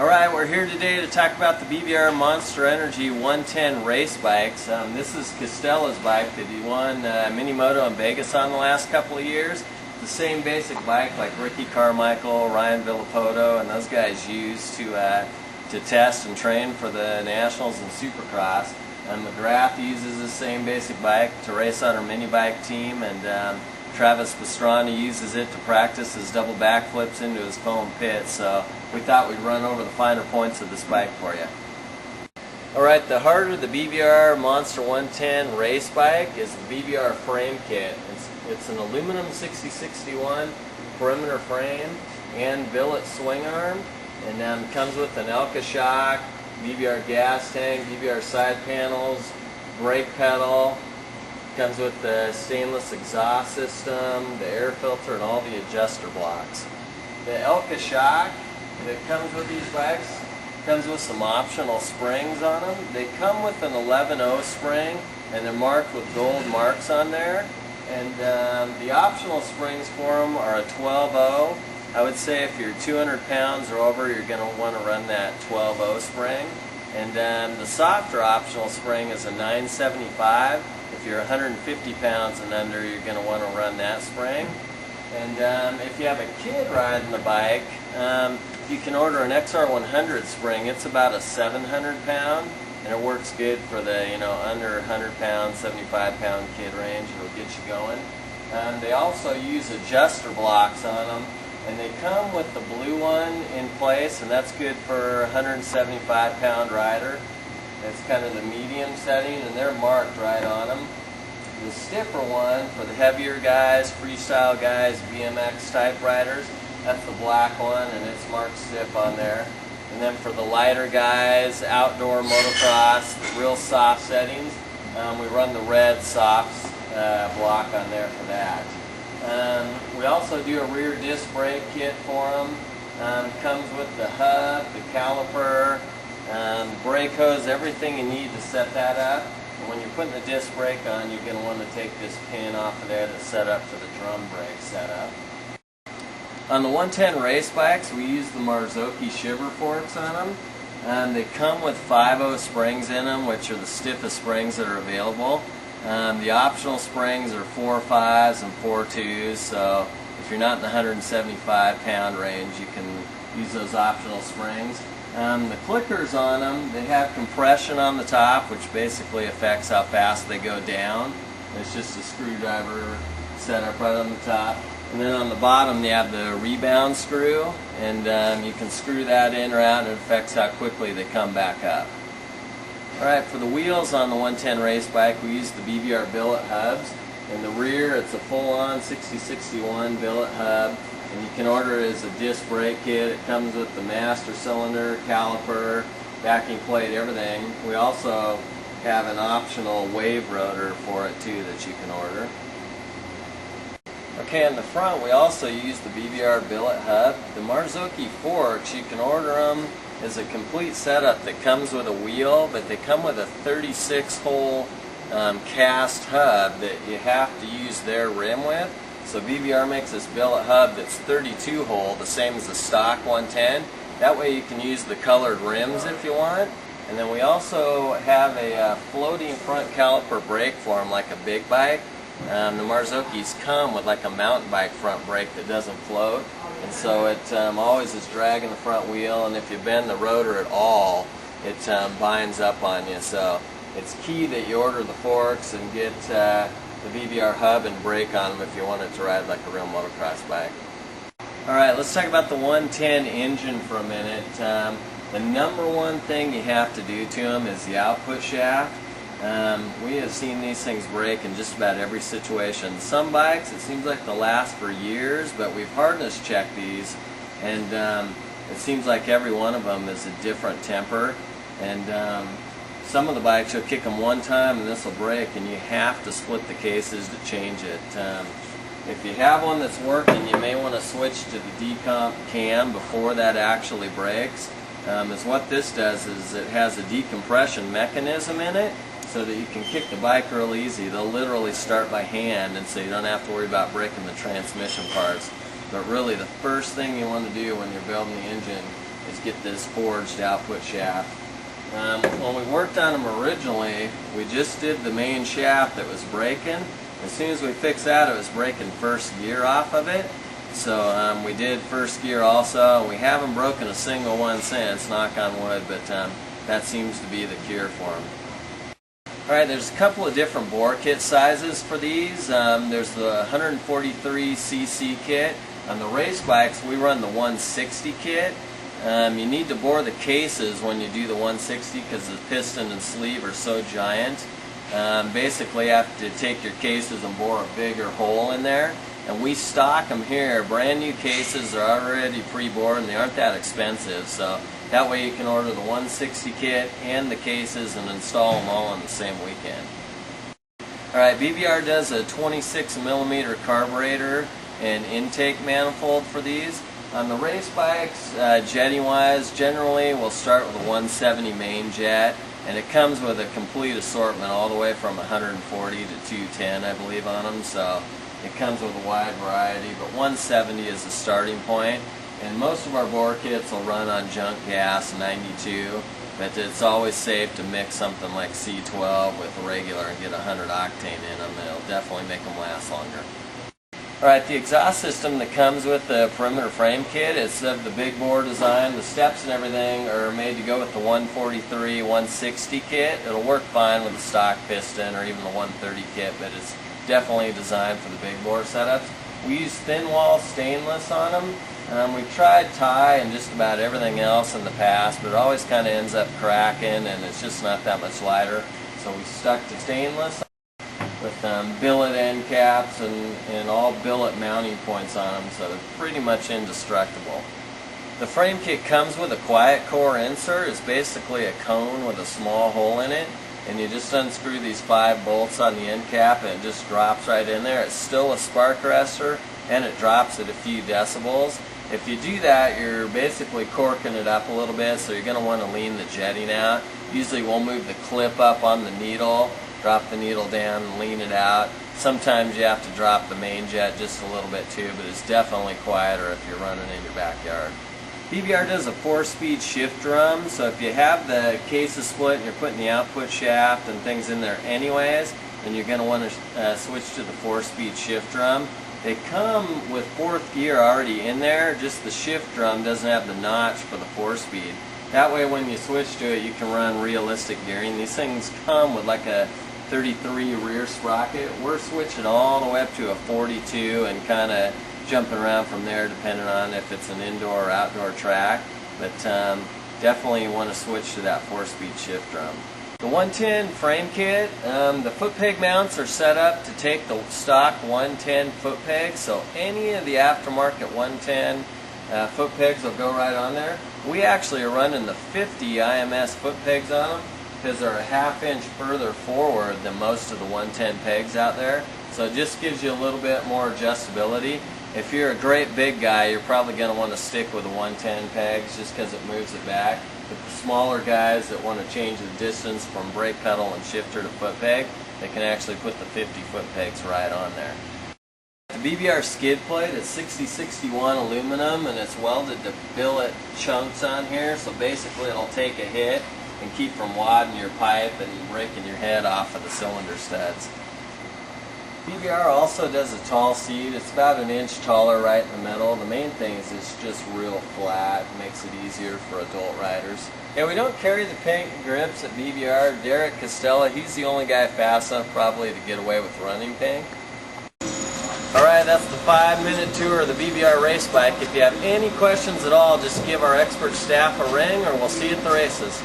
Alright, we're here today to talk about the BBR Monster Energy 110 race bikes. This is Costella's bike that he won Minimoto in Vegas on the last couple of years. The same basic bike like Ricky Carmichael, Ryan Villapoto, and those guys use to test and train for the Nationals and Supercross. McGrath uses the same basic bike to race on our mini bike team, and Travis Pastrana uses it to practice his double backflips into his foam pit, so we thought we'd run over the finer points of this bike for you. Alright, the heart of the BBR Monster 110 race bike is the BBR frame kit. It's an aluminum 6061 perimeter frame and billet swing arm, and comes with an Elka shock, BBR gas tank, BBR side panels, brake pedal. Comes with the stainless exhaust system, the air filter, and all the adjuster blocks. The Elka shock that comes with these bikes comes with some optional springs on them. They come with an 11-0 spring, and they're marked with gold marks on there. And the optional springs for them are a 12-0. I would say if you're 200 pounds or over, you're going to want to run that 12-0 spring. And the softer optional spring is a 975. If you're 150 pounds and under, you're going to want to run that spring. And if you have a kid riding the bike, you can order an XR100 spring. It's about a 700 pound, and it works good for the under 100 pound, 75 pound kid range. It'll get you going. They also use adjuster blocks on them, and they come with the blue one in place, and that's good for a 175 pound rider. It's kind of the medium setting, and they're marked right on them. The stiffer one for the heavier guys, freestyle guys, BMX type riders, that's the black one, and it's marked stiff on there. And then for the lighter guys, outdoor motocross, the real soft settings, we run the red soft block on there for that. We also do a rear disc brake kit for them. Comes with the hub, the caliper, brake hose, everything you need to set that up. And when you're putting the disc brake on, you're going to want to take this pin off of there that's set up for the drum brake setup. On the 110 race bikes, we use the Marzocchi Shiver forks on them. They come with 5-0 springs in them, which are the stiffest springs that are available. The optional springs are 4.5s and 4.2s, so if you're not in the 175 pound range, you can use those optional springs. The clickers on them, they have compression on the top, which basically affects how fast they go down. It's just a screwdriver set up right on the top. And then on the bottom they have the rebound screw, and you can screw that in or out, and it affects how quickly they come back up. Alright, for the wheels on the 110 race bike, we use the BBR Billet Hubs. In the rear, it's a full-on 6061 billet hub, and you can order it as a disc brake kit. It comes with the master cylinder, caliper, backing plate, everything. We also have an optional wave rotor for it too that you can order. Okay, in the front we also use the BBR Billet Hub. The Marzocchi forks, you can order them as a complete setup that comes with a wheel, but they come with a 36-hole cast hub that you have to use their rim with. So BBR makes this billet hub that's 32-hole, the same as the stock 110. That way you can use the colored rims if you want. And then we also have a floating front caliper brake for them like a big bike. The Marzocchis come with like a mountain bike front brake that doesn't float, and so it always is dragging the front wheel, and if you bend the rotor at all, it binds up on you. So it's key that you order the forks and get the BBR hub and brake on them if you want it to ride like a real motocross bike. Alright, let's talk about the 110 engine for a minute. The number one thing you have to do to them is the output shaft. We have seen these things break in just about every situation. Some bikes, it seems like they'll last for years, but we've hardness checked these, and it seems like every one of them is a different temper. And some of the bikes you'll kick them one time and this will break, and you have to split the cases to change it. If you have one that's working, you may want to switch to the D-Comp Cam before that actually breaks. Is what this does is it has a decompression mechanism in it so that you can kick the bike real easy. They'll literally start by hand, and so you don't have to worry about breaking the transmission parts. But really the first thing you want to do when you're building the engine is get this forged output shaft. When we worked on them originally, we just did the main shaft that was breaking. As soon as we fixed that, it was breaking first gear off of it. So we did first gear also. We haven't broken a single one since, knock on wood, but that seems to be the cure for them. Alright, there's a couple of different bore kit sizes for these. There's the 143cc kit. On the race bikes, we run the 160 kit. You need to bore the cases when you do the 160 because the piston and sleeve are so giant. Basically you have to take your cases and bore a bigger hole in there. And we stock them here. Brand new cases are already pre-bored and they aren't that expensive. So that way you can order the 160 kit and the cases and install them all on the same weekend. Alright, BBR does a 26mm carburetor and intake manifold for these. On the race bikes, jetting wise, generally we'll start with a 170 main jet, and it comes with a complete assortment all the way from 140 to 210 I believe on them, so it comes with a wide variety, but 170 is the starting point. And most of our bore kits will run on junk gas 92, but it's always safe to mix something like C12 with regular and get 100 octane in them. It'll definitely make them last longer. Alright, the exhaust system that comes with the perimeter frame kit is of the big bore design. The steps and everything are made to go with the 143, 160 kit. It'll work fine with the stock piston or even the 130 kit, but it's definitely designed for the big bore setups. We use thin wall stainless on them. We've tried tie and just about everything else in the past, but it always kind of ends up cracking and it's just not that much lighter. So we stuck to stainless with billet end caps and all billet mounting points on them, so they're pretty much indestructible. The frame kit comes with a quiet core insert. It's basically a cone with a small hole in it, and you just unscrew these 5 bolts on the end cap and it just drops right in there. It's still a spark arrestor and it drops at a few decibels. If you do that, you're basically corking it up a little bit, so you're going to want to lean the jetting out. Usually we'll move the clip up on the needle, drop the needle down and lean it out. Sometimes you have to drop the main jet just a little bit too, but it's definitely quieter if you're running in your backyard. BBR does a 4-speed shift drum, so if you have the cases split and you're putting the output shaft and things in there anyways, then you're going to want to switch to the 4-speed shift drum. They come with 4th gear already in there, just the shift drum doesn't have the notch for the 4-speed. That way when you switch to it you can run realistic gearing. These things come with like a 33 rear sprocket. We're switching all the way up to a 42 and kind of jumping around from there depending on if it's an indoor or outdoor track. But definitely you want to switch to that 4-speed shift drum. The 110 frame kit, the foot peg mounts are set up to take the stock 110 foot pegs, so any of the aftermarket 110 foot pegs will go right on there. We actually are running the 50 IMS foot pegs on them because they're a ½ inch further forward than most of the 110 pegs out there, so it just gives you a little bit more adjustability. If you're a great big guy, you're probably going to want to stick with the 110 pegs just because it moves it back. But the smaller guys that want to change the distance from brake pedal and shifter to foot peg, they can actually put the 50 foot pegs right on there. The BBR skid plate is 6061 aluminum and it's welded to billet chunks on here, so basically it'll take a hit and keep from wadding your pipe and breaking your head off of the cylinder studs. BBR also does a tall seat. It's about an inch taller right in the middle. The main thing is it's just real flat. It makes it easier for adult riders. Yeah, we don't carry the pink grips at BBR. Derek Costella, he's the only guy fast enough probably to get away with running pink. Alright, that's the 5-minute tour of the BBR race bike. If you have any questions at all, just give our expert staff a ring or we'll see you at the races.